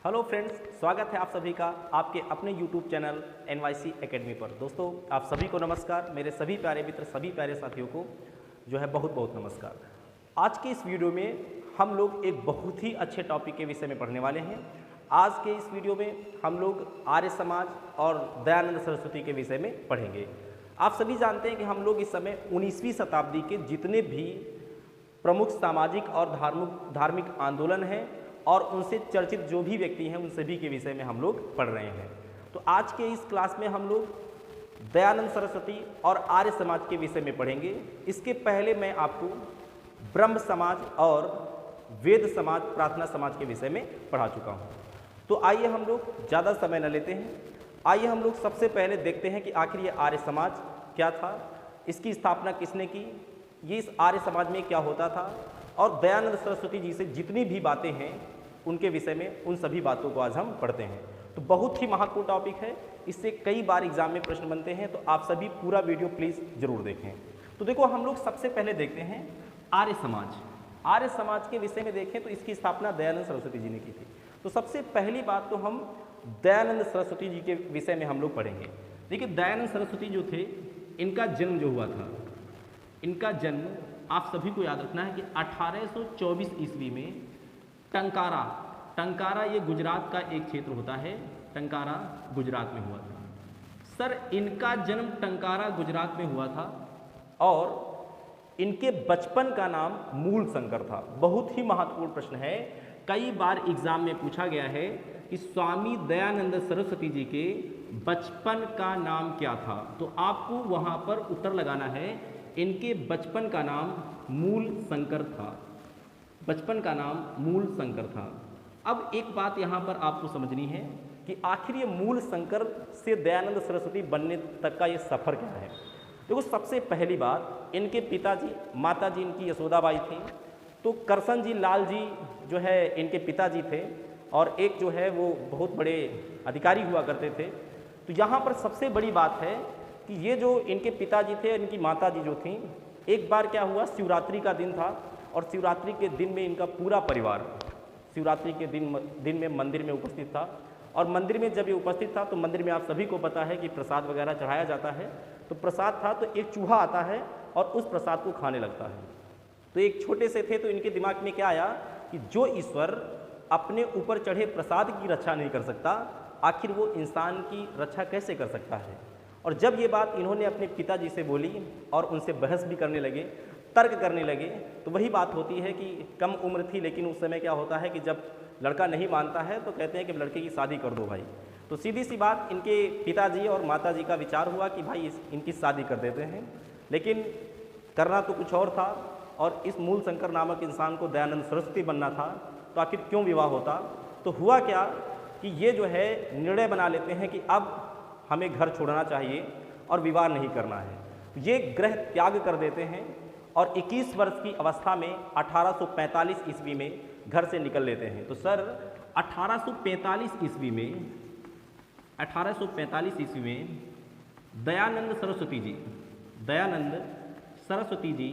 Hello friends, स्वागत है आप सभी का आपके अपने YouTube चैनल NYC एकेडमी पर। दोस्तों, आप सभी को नमस्कार। मेरे सभी प्यारे मित्र, सभी प्यारे साथियों को जो है बहुत बहुत नमस्कार। आज के इस वीडियो में हम लोग एक बहुत ही अच्छे टॉपिक के विषय में पढ़ने वाले हैं। आज के इस वीडियो में हम लोग आर्य समाज और दयानंद सरस्वती के विषय में पढ़ेंगे। आप सभी जानते हैं कि हम लोग इस समय 19वीं शताब्दी के जितने भी प्रमुख सामाजिक और धार्मिक आंदोलन हैं और उनसे चर्चित जो भी व्यक्ति हैं उन सभी के विषय में हम लोग पढ़ रहे हैं। तो आज के इस क्लास में हम लोग दयानंद सरस्वती और आर्य समाज के विषय में पढ़ेंगे। इसके पहले मैं आपको ब्रह्म समाज और वेद समाज, प्रार्थना समाज के विषय में पढ़ा चुका हूँ। तो आइए हम लोग ज़्यादा समय न लेते हैं, आइए हम लोग सबसे पहले देखते हैं कि आखिर ये आर्य समाज क्या था, इसकी स्थापना किसने की, ये इस आर्य समाज में क्या होता था, और दयानंद सरस्वती जी से जितनी भी बातें हैं उनके विषय में, उन सभी बातों को आज हम पढ़ते हैं। तो बहुत ही महत्वपूर्ण टॉपिक है, इससे कई बार एग्जाम में प्रश्न बनते हैं, तो आप सभी पूरा वीडियो प्लीज़ जरूर देखें। तो देखो, हम लोग सबसे पहले देखते हैं आर्य समाज। आर्य समाज के विषय में देखें तो इसकी स्थापना दयानंद सरस्वती जी ने की थी। तो सबसे पहली बात तो हम दयानंद सरस्वती जी के विषय में हम लोग पढ़ेंगे। देखिए, दयानंद सरस्वती जो थे, इनका जन्म जो हुआ था, इनका जन्म आप सभी को याद रखना है कि 1824 ईस्वी में टंकारा ये गुजरात का एक क्षेत्र होता है, टंकारा गुजरात में हुआ था। सर, इनका जन्म टंकारा गुजरात में हुआ था और इनके बचपन का नाम मूल शंकर था। बहुत ही महत्वपूर्ण प्रश्न है, कई बार एग्जाम में पूछा गया है कि स्वामी दयानंद सरस्वती जी के बचपन का नाम क्या था। तो आपको वहां पर उत्तर लगाना है, इनके बचपन का नाम मूल शंकर था। बचपन का नाम मूल शंकर था। अब एक बात यहाँ पर आपको समझनी है कि आखिर ये मूल शंकर से दयानंद सरस्वती बनने तक का ये सफ़र क्या है। देखो, सबसे पहली बात, इनके पिताजी, माताजी इनकी यशोदाबाई थी, तो करसन जी लाल जी जो है इनके पिताजी थे, और एक जो है वो बहुत बड़े अधिकारी हुआ करते थे। तो यहाँ पर सबसे बड़ी बात है कि ये जो इनके पिताजी थे, इनकी माताजी जो थी, एक बार क्या हुआ, शिवरात्रि का दिन था, और शिवरात्रि के दिन में इनका पूरा परिवार शिवरात्रि के दिन में मंदिर में उपस्थित था। और मंदिर में जब ये उपस्थित था तो मंदिर में आप सभी को पता है कि प्रसाद वगैरह चढ़ाया जाता है। तो प्रसाद था, तो एक चूहा आता है और उस प्रसाद को खाने लगता है। तो एक छोटे से थे, तो इनके दिमाग में क्या आया कि जो ईश्वर अपने ऊपर चढ़े प्रसाद की रक्षा नहीं कर सकता, आखिर वो इंसान की रक्षा कैसे कर सकता है। और जब ये बात इन्होंने अपने पिताजी से बोली और उनसे बहस भी करने लगे, तर्क करने लगे, तो वही बात होती है कि कम उम्र थी, लेकिन उस समय क्या होता है कि जब लड़का नहीं मानता है तो कहते हैं कि लड़के की शादी कर दो भाई। तो सीधी सी बात, इनके पिताजी और माताजी का विचार हुआ कि भाई इनकी शादी कर देते हैं। लेकिन करना तो कुछ और था, और इस मूल शंकर नामक इंसान को दयानंद सरस्वती बनना था, तो आखिर क्यों विवाह होता। तो हुआ क्या कि ये जो है निर्णय बना लेते हैं कि अब हमें घर छोड़ना चाहिए और विवाह नहीं करना है। ये ग्रह त्याग कर देते हैं और 21 वर्ष की अवस्था में 1845 ईस्वी में घर से निकल लेते हैं। तो सर, 1845 ईस्वी में दयानंद सरस्वती जी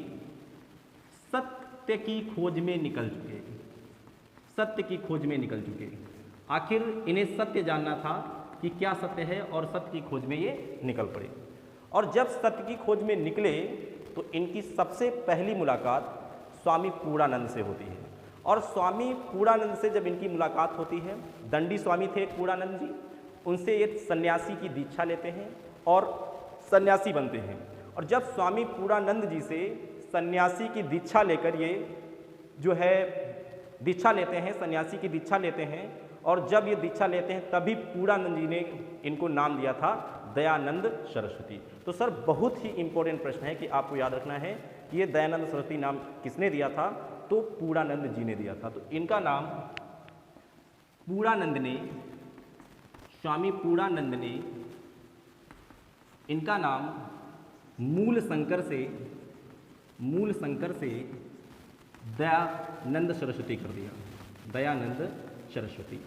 सत्य की खोज में निकल चुके। आखिर इन्हें सत्य जानना था कि क्या सत्य है, और सत्य की खोज में ये निकल पड़े। और जब सत्य की खोज में निकले तो इनकी सबसे पहली मुलाकात स्वामी पूर्णानंद से होती है। और स्वामी पूर्णानंद से जब इनकी मुलाकात होती है, दंडी स्वामी थे पूर्णानंद जी, उनसे ये सन्यासी की दीक्षा लेते हैं और सन्यासी बनते हैं। और जब स्वामी पूर्णानंद जी से सन्यासी की दीक्षा लेकर ये जो है दीक्षा लेते हैं, सन्यासी की दीक्षा लेते हैं, और जब ये दीक्षा लेते हैं तभी पूर्णानंद जी ने इनको नाम दिया था दयानंद सरस्वती। तो सर, बहुत ही इंपॉर्टेंट प्रश्न है कि आपको याद रखना है कि ये दयानंद सरस्वती नाम किसने दिया था, तो पूर्णानंद जी ने दिया था। तो इनका नाम स्वामी पूर्णानंद ने इनका नाम मूल शंकर से दयानंद सरस्वती कर दिया, दयानंद सरस्वती।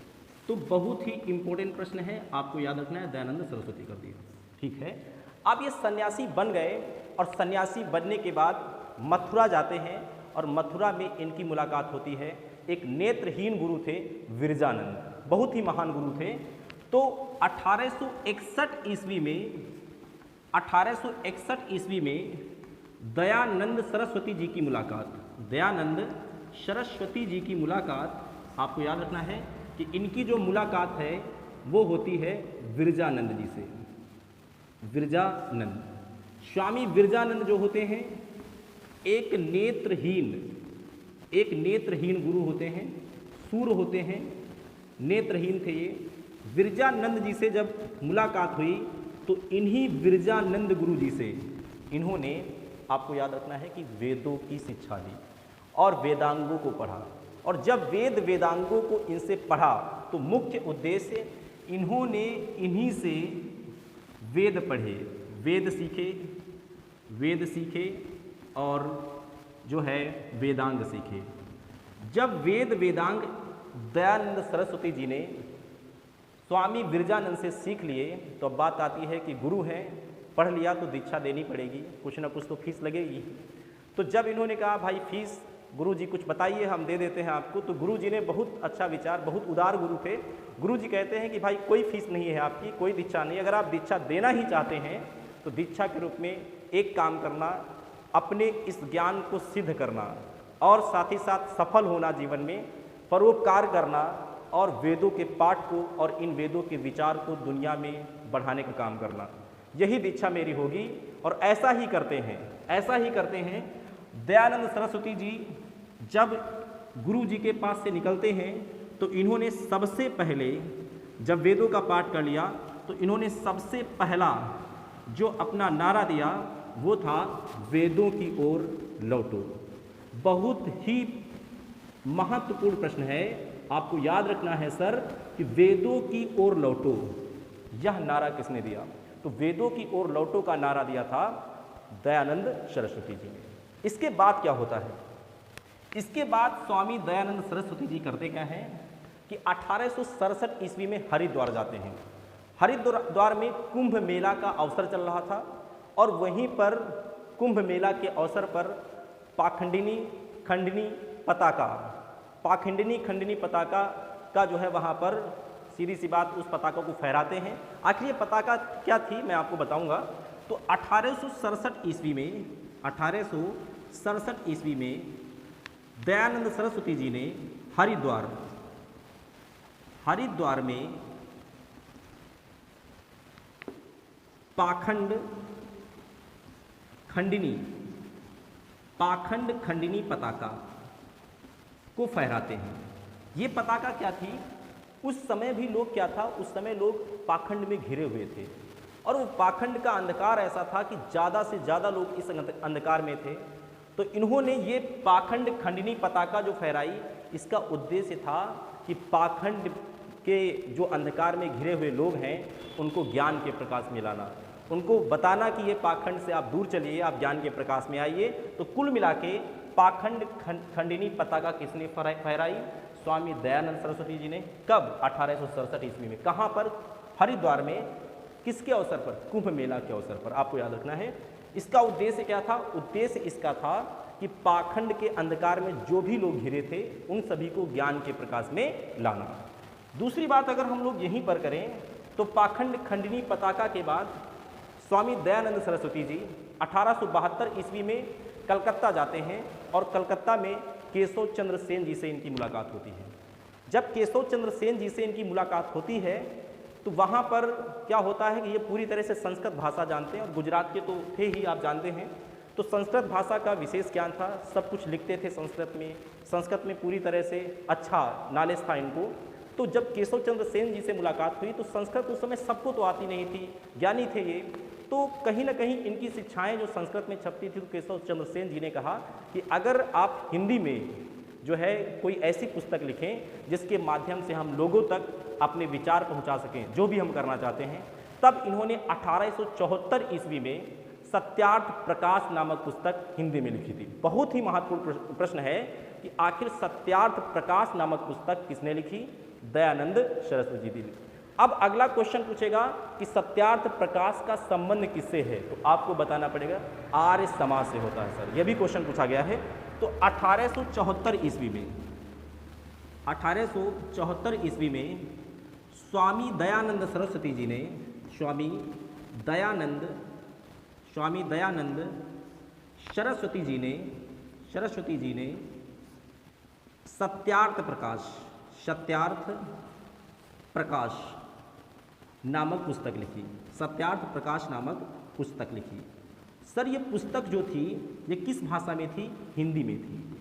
तो बहुत ही इंपॉर्टेंट प्रश्न है, आपको याद रखना है, दयानंद सरस्वती कर दिया। ठीक है, अब ये सन्यासी बन गए, और सन्यासी बनने के बाद मथुरा जाते हैं, और मथुरा में इनकी मुलाकात होती है एक नेत्रहीन गुरु थे विरजानंद। बहुत ही महान गुरु थे। तो 1861 ईस्वी में दयानंद सरस्वती जी की मुलाकात, दयानंद सरस्वती जी की मुलाकात, आपको याद रखना है कि इनकी जो मुलाकात है वो होती है विरजानंद जी से। विरजानंद, स्वामी विरजानंद जो होते हैं एक नेत्रहीन गुरु होते हैं, सूर होते हैं, नेत्रहीन थे ये। विरजानंद जी से जब मुलाकात हुई तो इन्हीं विरजानंद गुरु जी से इन्होंने, आपको याद रखना है कि वेदों की शिक्षा ली और वेदांगों को पढ़ा। और जब वेदांगों को इनसे पढ़ा तो मुख्य उद्देश्य इन्होंने इन्हीं से वेद पढ़े, वेद सीखे और जो है वेदांग सीखे। जब वेदांग दयानंद सरस्वती जी ने स्वामी विरजानंद से सीख लिए तो अब बात आती है कि गुरु हैं, पढ़ लिया तो दीक्षा देनी पड़ेगी, कुछ ना कुछ तो फीस लगेगी। तो जब इन्होंने कहा भाई फीस गुरु जी कुछ बताइए, हम दे देते हैं आपको, तो गुरु जी ने बहुत अच्छा विचार, बहुत उदार गुरु थे। गुरु जी कहते हैं कि भाई कोई फीस नहीं है आपकी, कोई दीक्षा नहीं, अगर आप दीक्षा देना ही चाहते हैं तो दीक्षा के रूप में एक काम करना, अपने इस ज्ञान को सिद्ध करना और साथ ही साथ सफल होना, जीवन में परोपकार करना और वेदों के पाठ को और इन वेदों के विचार को दुनिया में बढ़ाने का काम करना, यही दीक्षा मेरी होगी। और ऐसा ही करते हैं। दयानंद सरस्वती जी जब गुरु जी के पास से निकलते हैं तो इन्होंने सबसे पहले, जब वेदों का पाठ कर लिया तो इन्होंने सबसे पहला जो अपना नारा दिया वो था वेदों की ओर लौटो। बहुत ही महत्वपूर्ण प्रश्न है, आपको याद रखना है सर कि वेदों की ओर लौटो, यह नारा किसने दिया? तो वेदों की ओर लौटो का नारा दिया था दयानंद सरस्वती जी ने। इसके बाद क्या होता है? इसके बाद स्वामी दयानंद सरस्वती जी करते क्या हैं कि 1867 ईस्वी में हरिद्वार जाते हैं। हरिद्वार में कुंभ मेला का अवसर चल रहा था और वहीं पर कुंभ मेला के अवसर पर पाखंडिनी खंडिनी पताका का जो है वहाँ पर सीधी सी बात उस पताका को फहराते हैं। आखिर ये पताका क्या थी मैं आपको बताऊंगा। तो 1867 ईस्वी में दयानंद सरस्वती जी ने हरिद्वार में पाखंड खंडिनी पताका को फहराते हैं। ये पताका क्या थी? उस समय भी लोग क्या था, उस समय लोग पाखंड में घिरे हुए थे और वो पाखंड का अंधकार ऐसा था कि ज़्यादा से ज़्यादा लोग इस अंधकार में थे। तो इन्होंने ये पाखंड खंडिनी पताका जो फहराई, इसका उद्देश्य था कि पाखंड के जो अंधकार में घिरे हुए लोग हैं उनको ज्ञान के प्रकाश में लाना, उनको बताना कि ये पाखंड से आप दूर चलिए, आप ज्ञान के प्रकाश में आइए। तो कुल मिला के पाखंड खंडिनी पताका किसने फहराई? स्वामी दयानंद सरस्वती जी ने। कब? 1867 ईस्वी में। कहाँ पर? हरिद्वार में। किसके अवसर पर? कुंभ मेला के अवसर पर। आपको याद रखना है। इसका उद्देश्य क्या था? उद्देश्य इसका था कि पाखंड के अंधकार में जो भी लोग घिरे थे उन सभी को ज्ञान के प्रकाश में लाना। दूसरी बात अगर हम लोग यहीं पर करें तो पाखंड खंडिनी पताका के बाद स्वामी दयानंद सरस्वती जी 1872 ईस्वी में कलकत्ता जाते हैं और कलकत्ता में केशव चंद्र सेन जी से इनकी मुलाकात होती है। जब केशव चंद्र सेन जी से इनकी मुलाकात होती है तो वहाँ पर क्या होता है कि ये पूरी तरह से संस्कृत भाषा जानते हैं और गुजरात के तो थे ही, आप जानते हैं। तो संस्कृत भाषा का विशेष ज्ञान था, सब कुछ लिखते थे संस्कृत में पूरी तरह से अच्छा नॉलेज था इनको। तो जब केशव चंद्र सेन जी से मुलाकात हुई तो संस्कृत उस समय सबको तो आती नहीं थी, ज्ञानी थे ये। तो कहीं ना कहीं इनकी शिक्षाएं जो संस्कृत में छपती थी, तो केशव चंद्र सेन जी ने कहा कि अगर आप हिंदी में जो है कोई ऐसी पुस्तक लिखें जिसके माध्यम से हम लोगों तक अपने विचार पहुंचा सकें, जो भी हम करना चाहते हैं। तब इन्होंने 1874 ईस्वी में सत्यार्थ प्रकाश नामक पुस्तक हिंदी में लिखी थी। बहुत ही महत्वपूर्ण प्रश्न है कि आखिर सत्यार्थ प्रकाश नामक पुस्तक किसने लिखी? दयानंद सरस्वती जी ने। अब अगला क्वेश्चन पूछेगा कि सत्यार्थ प्रकाश का संबंध किससे है? तो आपको बताना पड़ेगा आर्य समाज से होता है सर, यह भी क्वेश्चन पूछा गया है। तो 1874 ईस्वी में 1874 ईस्वी में स्वामी दयानंद सरस्वती जी ने स्वामी दयानंद सरस्वती जी ने सत्यार्थ प्रकाश नामक पुस्तक लिखी। सत्यार्थ प्रकाश नामक पुस्तक लिखी। सर ये पुस्तक जो थी ये किस भाषा में थी? हिंदी में थी।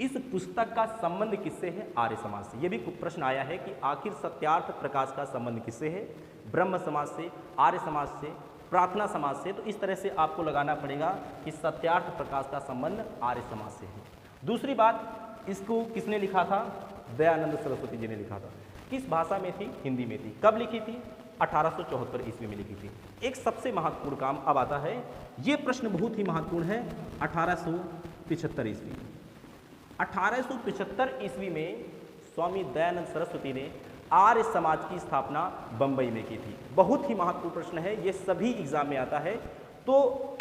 इस पुस्तक का संबंध किससे है? आर्य समाज से। ये भी प्रश्न आया है कि आखिर सत्यार्थ प्रकाश का संबंध किससे है? ब्रह्म समाज से, आर्य समाज से, प्रार्थना समाज से। तो इस तरह से आपको लगाना पड़ेगा कि सत्यार्थ प्रकाश का संबंध आर्य समाज से है। दूसरी बात, इसको किसने लिखा था? दयानंद सरस्वती जी ने लिखा था। किस भाषा में थी? हिंदी में थी। कब लिखी थी? 1874 ईस्वी में लिखी थी। एक सबसे महत्वपूर्ण काम अब आता है, ये प्रश्न बहुत ही महत्वपूर्ण है। 1875 ईस्वी 1875 ईस्वी में स्वामी दयानंद सरस्वती ने आर्य समाज की स्थापना बंबई में की थी। बहुत ही महत्वपूर्ण प्रश्न है, ये सभी एग्जाम में आता है। तो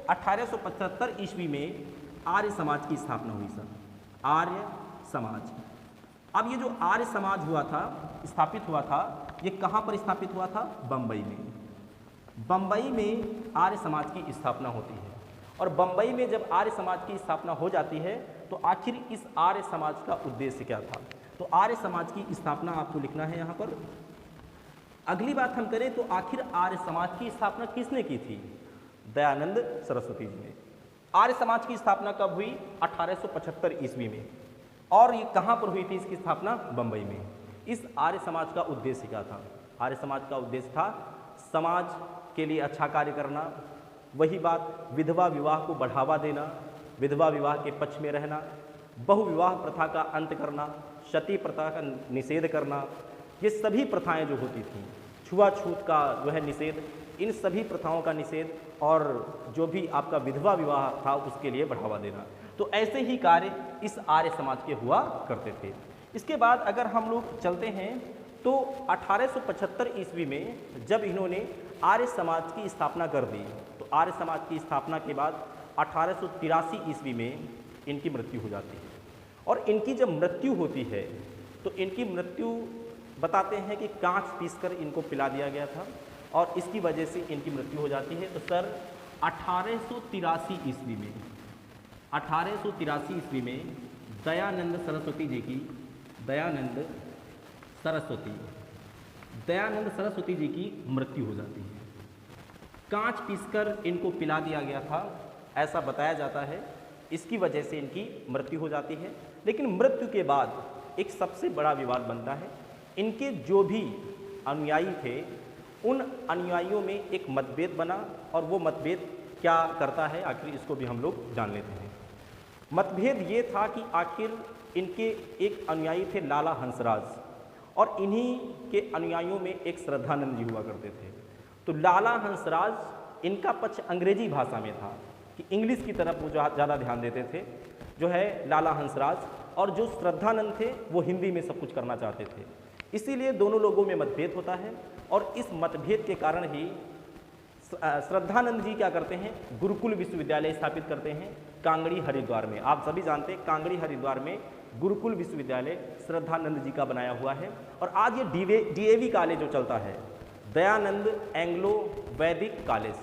1875 ईस्वी में आर्य समाज की स्थापना हुई सर, आर्य समाज। अब ये जो आर्य समाज हुआ था, स्थापित हुआ था, ये कहाँ पर स्थापित हुआ था? बंबई में। बंबई में आर्य समाज की स्थापना होती है। और बंबई में जब आर्य समाज की स्थापना हो जाती है तो आखिर इस आर्य समाज का उद्देश्य क्या था? तो आर्य समाज की स्थापना आपको लिखना है यहाँ पर। अगली बात हम करें तो आखिर आर्य समाज की स्थापना किसने की थी? दयानंद सरस्वती जी ने। आर्य समाज की स्थापना कब हुई? 1875 ईस्वी में। और ये कहाँ पर हुई थी इसकी स्थापना? बंबई में। इस आर्य समाज का उद्देश्य क्या था? आर्य समाज का उद्देश्य था समाज के लिए अच्छा कार्य करना। वही बात, विधवा विवाह को बढ़ावा देना, विधवा विवाह के पक्ष में रहना, बहुविवाह प्रथा का अंत करना, सती प्रथा का निषेध करना। ये सभी प्रथाएं जो होती थीं, छुआछूत का जो है निषेध, इन सभी प्रथाओं का निषेध और जो भी आपका विधवा विवाह था उसके लिए बढ़ावा देना। तो ऐसे ही कार्य इस आर्य समाज के हुआ करते थे। इसके बाद अगर हम लोग चलते हैं तो 1875 ईस्वी में जब इन्होंने आर्य समाज की स्थापना कर दी, तो आर्य समाज की स्थापना के बाद 1883 ईस्वी में इनकी मृत्यु हो जाती है। और इनकी जब मृत्यु होती है तो इनकी मृत्यु बताते हैं कि कांच पीसकर इनको पिला दिया गया था और इसकी वजह से इनकी मृत्यु हो जाती है। तो सर 1883 ईस्वी में 1883 ईस्वी में दयानंद सरस्वती जी की मृत्यु हो जाती है। कांच पीसकर इनको पिला दिया गया था ऐसा बताया जाता है, इसकी वजह से इनकी मृत्यु हो जाती है। लेकिन मृत्यु के बाद एक सबसे बड़ा विवाद बनता है। इनके जो भी अनुयायी थे उन अनुयायियों में एक मतभेद बना और वो मतभेद क्या करता है आखिर इसको भी हम लोग जान लेते हैं। मतभेद ये था कि आखिर इनके एक अनुयायी थे लाला हंसराज और इन्हीं के अनुयायियों में एक श्रद्धानंद जी हुआ करते थे। तो लाला हंसराज इनका पक्ष अंग्रेजी भाषा में था कि इंग्लिश की तरफ वो ज़्यादा ध्यान देते थे जो है लाला हंसराज, और जो श्रद्धानंद थे वो हिंदी में सब कुछ करना चाहते थे। इसीलिए दोनों लोगों में मतभेद होता है और इस मतभेद के कारण ही श्रद्धानंद जी क्या करते हैं, गुरुकुल विश्वविद्यालय स्थापित करते हैं कांगड़ी हरिद्वार में। आप सभी जानते हैं कांगड़ी हरिद्वार में गुरुकुल विश्वविद्यालय श्रद्धानंद जी का बनाया हुआ है। और आज ये डीएवी कॉलेज जो चलता है, दयानंद एंग्लो वैदिक कॉलेज,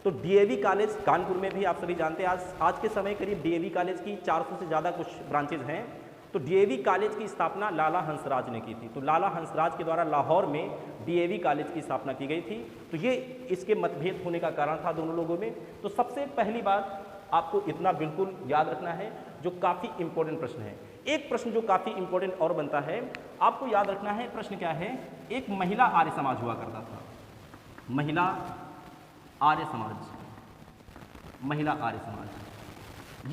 तो डीएवी कॉलेज कानपुर में भी आप सभी जानते हैं। आज के समय करीब डीएवी कॉलेज की 400 से ज़्यादा कुछ ब्रांचेज हैं। तो डीएवी कॉलेज की स्थापना लाला हंसराज ने की थी। तो लाला हंसराज के द्वारा लाहौर में डीएवी कॉलेज की स्थापना की गई थी। तो ये इसके मतभेद होने का कारण था दोनों लोगों में। तो सबसे पहली बात आपको इतना बिल्कुल याद रखना है जो काफ़ी इंपॉर्टेंट प्रश्न है। एक प्रश्न जो काफ़ी इंपॉर्टेंट और बनता है, आपको याद रखना है। प्रश्न क्या है? एक महिला आर्य समाज हुआ करता था, महिला आर्य समाज, महिला आर्य समाज।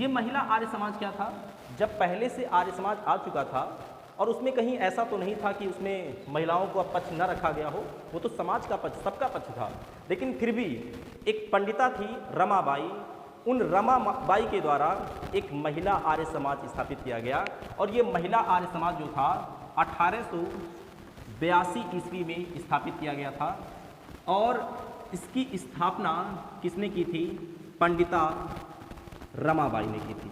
ये महिला आर्य समाज क्या था? जब पहले से आर्य समाज आ चुका था और उसमें कहीं ऐसा तो नहीं था कि उसमें महिलाओं को पक्ष न रखा गया हो, वो तो समाज का पक्ष, सबका पक्ष था। लेकिन फिर भी एक पंडिता थी रमाबाई, उन रमाबाई के द्वारा एक महिला आर्य समाज स्थापित किया गया। और ये महिला आर्य समाज जो था 1882 ईस्वी में स्थापित किया गया था। और इसकी स्थापना किसने की थी? पंडिता रमाबाई ने की थी,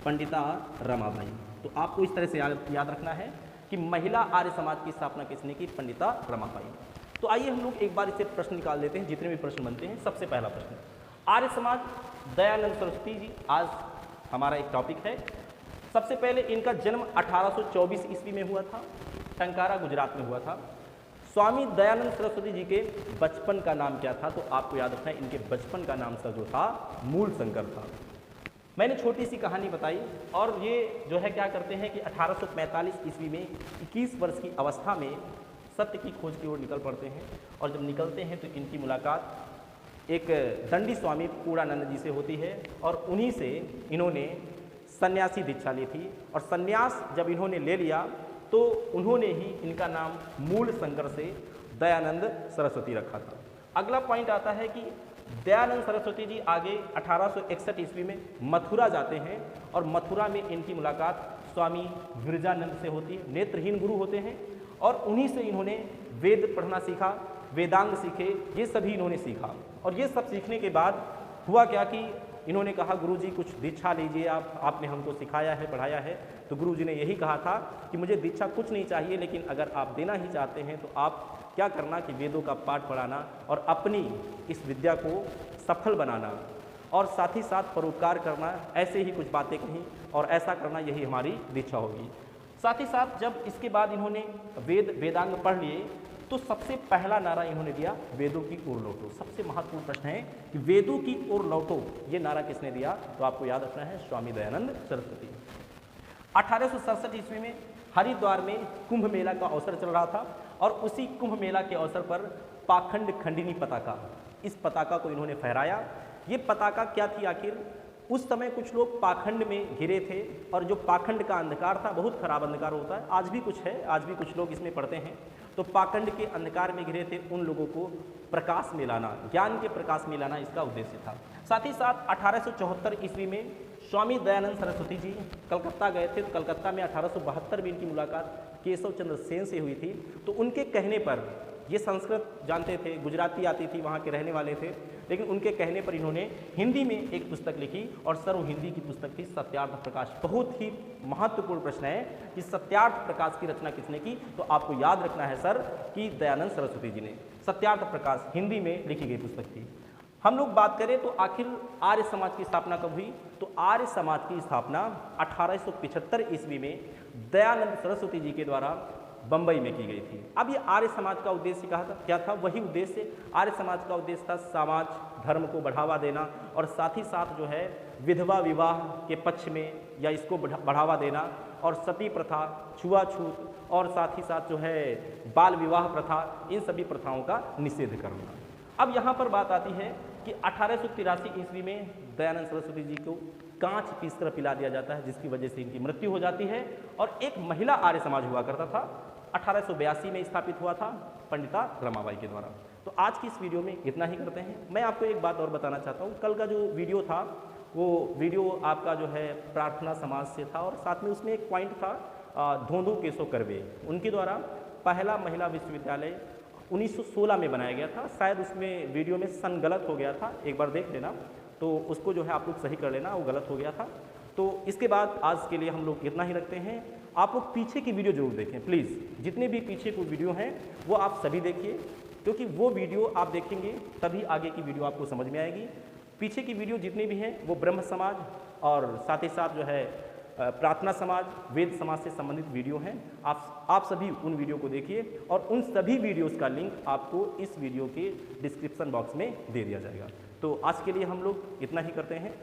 पंडिता रमाबाई। तो आपको इस तरह से याद रखना है कि महिला आर्य समाज की स्थापना किसने की? पंडिता रमाबाई। तो आइए हम लोग एक बार इसे प्रश्न निकाल लेते हैं, जितने भी प्रश्न बनते हैं। सबसे पहला प्रश्न, आर्य समाज, दयानंद सरस्वती जी आज हमारा एक टॉपिक है। सबसे पहले इनका जन्म 1824 ईस्वी में हुआ था, टंकारा गुजरात में हुआ था। स्वामी दयानंद सरस्वती जी के बचपन का नाम क्या था? तो आपको याद रखना है, इनके बचपन का नाम सर जो था मूल शंकर था। मैंने छोटी सी कहानी बताई, और ये जो है क्या करते हैं कि 1845 ईस्वी में 21 वर्ष की अवस्था में सत्य की खोज की ओर निकल पड़ते हैं। और जब निकलते हैं तो इनकी मुलाकात एक दंडी स्वामी पूर्णानंद जी से होती है, और उन्हीं से इन्होंने सन्यासी दीक्षा ली थी। और सन्यास जब इन्होंने ले लिया तो उन्होंने ही इनका नाम मूल शंकर से दयानंद सरस्वती रखा था। अगला पॉइंट आता है कि दयानंद सरस्वती जी आगे 1861 ईस्वी में मथुरा जाते हैं, और मथुरा में इनकी मुलाकात स्वामी विरजानंद से होती है। नेत्रहीन गुरु होते हैं, और उन्हीं से इन्होंने वेद पढ़ना सीखा, वेदांग सीखे, ये सभी इन्होंने सीखा। और ये सब सीखने के बाद हुआ क्या कि इन्होंने कहा, गुरुजी कुछ दीक्षा लीजिए, आपने हमको सिखाया है, पढ़ाया है। तो गुरुजी ने यही कहा था कि मुझे दीक्षा कुछ नहीं चाहिए, लेकिन अगर आप देना ही चाहते हैं तो आप क्या करना कि वेदों का पाठ पढ़ाना और अपनी इस विद्या को सफल बनाना, और साथ ही साथ परोपकार करना, ऐसे ही कुछ बातें कहीं, और ऐसा करना यही हमारी दीक्षा होगी। साथ ही साथ जब इसके बाद इन्होंने वेदांग पढ़ लिए तो सबसे पहला नारा इन्होंने दिया, वेदों की ओर लौटो। सबसे महत्वपूर्ण प्रश्न है कि वेदों की ओर लौटो, ये नारा किसने दिया? तो आपको याद रखना है, स्वामी दयानंद सरस्वती। 1867 ईस्वी में हरिद्वार में कुंभ मेला का अवसर चल रहा था, और उसी कुंभ मेला के अवसर पर पाखंड खंडिनी पताका, इस पताका को इन्होंने फहराया। ये पताका क्या थी आखिर? उस समय कुछ लोग पाखंड में घिरे थे, और जो पाखंड का अंधकार था, बहुत खराब अंधकार होता है, आज भी कुछ है, आज भी कुछ लोग इसमें पढ़ते हैं। तो पाखंड के अंधकार में घिरे थे उन लोगों को प्रकाश में लाना, ज्ञान के प्रकाश में लाना इसका उद्देश्य था। साथ ही साथ 1874 ईस्वी में स्वामी दयानंद सरस्वती जी कलकत्ता गए थे। तो कलकत्ता में 1872 में इनकी मुलाकात केशव चंद्र सेन से हुई थी। तो उनके कहने पर, ये संस्कृत जानते थे, गुजराती आती थी, वहाँ के रहने वाले थे, लेकिन उनके कहने पर इन्होंने हिंदी में एक पुस्तक लिखी, और सर वो हिंदी की पुस्तक थी सत्यार्थ प्रकाश। बहुत ही महत्वपूर्ण प्रश्न है कि सत्यार्थ प्रकाश की रचना किसने की? तो आपको याद रखना है सर कि दयानंद सरस्वती जी ने। सत्यार्थ प्रकाश हिंदी में लिखी गई पुस्तक थी। हम लोग बात करें तो आखिर आर्य समाज की स्थापना कब हुई? तो आर्य समाज की स्थापना 1875 ईस्वी में दयानंद सरस्वती जी के द्वारा बंबई में की गई थी। अब ये आर्य समाज का उद्देश्य क्या था? वही उद्देश्य आर्य समाज का उद्देश्य था, समाज धर्म को बढ़ावा देना, और साथ ही साथ जो है विधवा विवाह के पक्ष में या इसको बढ़ावा देना, और सती प्रथा, छुआछूत, और साथ ही साथ जो है बाल विवाह प्रथा, इन सभी प्रथाओं का निषेध करना। अब यहाँ पर बात आती है कि 1883 ईस्वी में दयानंद सरस्वती जी को कांच पीसकर पिला दिया जाता है, जिसकी वजह से इनकी मृत्यु हो जाती है। और एक महिला आर्य समाज हुआ करता था, 1882 में स्थापित हुआ था पंडिता रमाबाई के द्वारा। तो आज की इस वीडियो में इतना ही करते हैं। मैं आपको एक बात और बताना चाहता हूँ, कल का जो वीडियो था वो वीडियो आपका जो है प्रार्थना समाज से था, और साथ में उसमें एक पॉइंट था धोंधू केशव कर्वे, उनके द्वारा पहला महिला विश्वविद्यालय 1916 में बनाया गया था। शायद उसमें वीडियो में सन गलत हो गया था, एक बार देख लेना, तो उसको जो है आप लोग सही कर लेना, वो गलत हो गया था। तो इसके बाद आज के लिए हम लोग इतना ही रखते हैं। आप लोग पीछे की वीडियो जरूर देखें प्लीज़, जितने भी पीछे को वीडियो हैं वो आप सभी देखिए, क्योंकि वो वीडियो आप देखेंगे तभी आगे की वीडियो आपको समझ में आएगी। पीछे की वीडियो जितनी भी हैं वो ब्रह्म समाज और साथ ही साथ जो है प्रार्थना समाज, वेद समाज से संबंधित वीडियो हैं। आप सभी उन वीडियो को देखिए, और उन सभी वीडियोस का लिंक आपको इस वीडियो के डिस्क्रिप्शन बॉक्स में दे दिया जाएगा। तो आज के लिए हम लोग इतना ही करते हैं।